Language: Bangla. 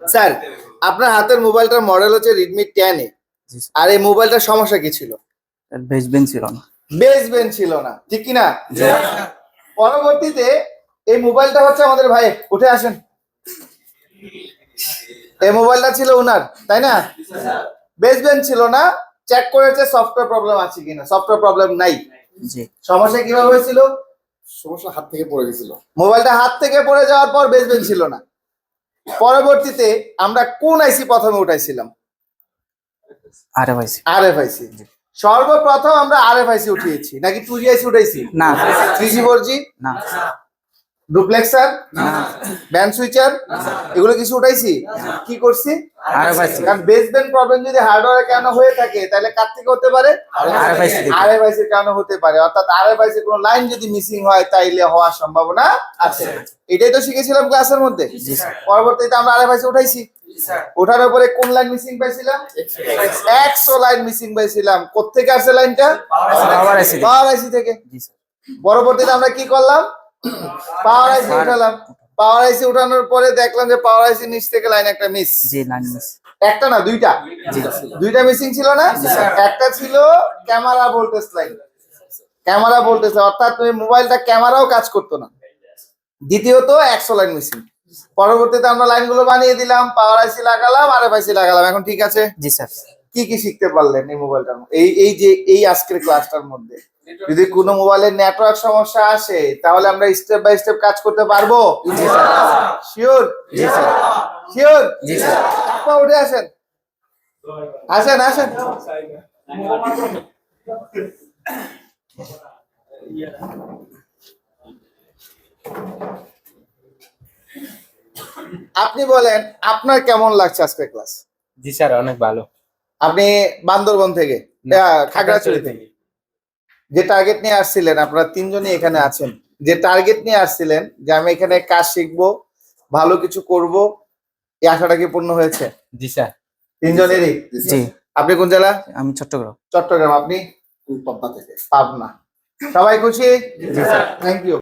স্যার আপনার হাতের মোবাইলটার মডেল হচ্ছে রেডমি 10A। আর এই মোবাইলটার সমস্যা কি ছিল? বেসবেন ছিল না। বেসবেন্ড ছিল না, ঠিক কি না? পরবর্তীতে এই মোবাইলটা হচ্ছে আমাদের ভাই, উঠে আসেন। এই মোবাইলটা ছিল ওনার, তাই না? বেসবেন্ড ছিল না, চেক করেছে সফটওয়্যার প্রবলেম আছে কিনা, সফটওয়্যার প্রবলেম নাই। জি। সমস্যা কিভাবে হয়েছিল? সমস্যা হাত থেকে পড়ে গেছিল। মোবাইলটা হাত থেকে পড়ে যাওয়ার পর বেসবেন্ড ছিল না। পরবর্তীতে আমরা কোন আইসি প্রথমে উঠাইছিলাম? আরএফআইসি। আরএফআইসি। সর্বপ্রথম আমরা আরএফআইসি উঠিয়েছি নাকি 2G আইসি উঠাইছি? না। 3G 4G না। ডুপ্লেক্সার, না। ব্যান্ড সুইচার, এগুলো কিছু উঠাইছি? কি করছি? আরএফআইসি। কারণ বেসব্যান্ড প্রবলেম যদি হার্ডওয়্যারের কারণে হয়ে থাকে তাহলে কার থেকে হতে পারে? আরএফআইসি থেকে। আরএফআইসির কারণে হতে পারে, অর্থাৎ আরএফআইসির কোনো লাইন যদি মিসিং হয় তাইলে হওয়ার সম্ভাবনা আছে। এটাই তো শিখেছিলাম ক্লাসের মধ্যে। জি স্যার। পরবর্তীতে আমরা আরএফআইসি উঠাইছি। ওঠার উপরে কোন লাইন মিসিং পাইছিলাম? 100 লাইন মিসিং পাইছিলাম। কোত্থেকে আসছে লাইনটা? পাওয়ার আইসি থেকে। জি স্যার। পরবর্তীতে আমরা কি করলাম? পাওয়ার আইসি উঠালাম। পাওয়ার আইসি উঠানোর পরে দেখলাম যে পাওয়ার আইসি নিচ থেকে লাইন একটা মিস। জি, লাইন মিস। একটা না, দুইটা। দুইটা মিসিং ছিল না? একটা ছিল camera voltage line. Camera voltage, অর্থাৎ তুমি মোবাইলটা ক্যামেরাও কাজ করতো না। দ্বিতীয়ত 100 লাইন মিসিং। পরবর্তীতে আমরা লাইনগুলো বানিয়ে দিলাম, পাওয়ার আইসি লাগালাম, আরএফআইসি লাগালাম। এখন ঠিক আছে? জি স্যার। কি কি শিখতে পারলেন এই মোবাইলটার এই আজকের ক্লাসটার মধ্যে? যদি কোনো মোবাইলের নেটওয়ার্ক সমস্যা আসে তাহলে আমরা স্টেপ বাই স্টেপ কাজ করতে পারবো? জি স্যার। শিওর? জি স্যার। শিওর? জি স্যার। আপা উঠে আসেন, আসেন আসেন। আপনি বলেন আপনার কেমন লাগছে আজকের ক্লাস? জি স্যার, অনেক ভালো। আপনি বান্দরবন থেকে, খাগড়াছড়ি থেকে যে টার্গেট নিয়ে আসছিলেন, আপনারা তিনজনই এখানে আছেন, যে টার্গেট নিয়ে আসছিলেন যে আমি এখানে কাজ শিখবো, ভালো কিছু করব, এই আশাটা কি পূর্ণ হয়েছে? জি স্যার। তিনজনেরই? জি। আপনি কোন জেলা? আমি চট্টগ্রাম। চট্টগ্রাম। আপনি? পাবনা থেকে। পাবনা। সবাই খুশি? জি স্যার। Thank you.